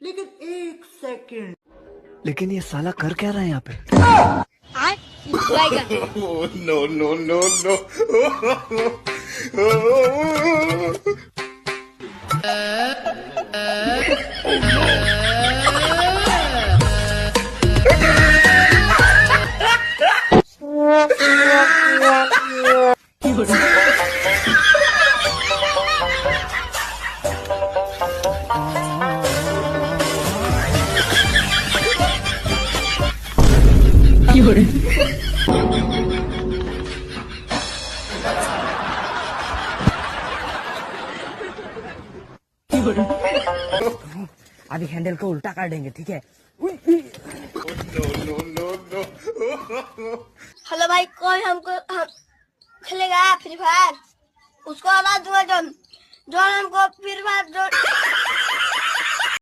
लेकिन एक सेकंड, लेकिन ये साला कर क्या रहा है यहाँ पे? No, no, no, no. अभी हैंडल को उल्टा कर देंगे, ठीक है? No, no, no. हेलो भाई, कोई हम खेलेगा फ्री फायर, उसको आवाज दूंगा जो हमको फ्री फायर जो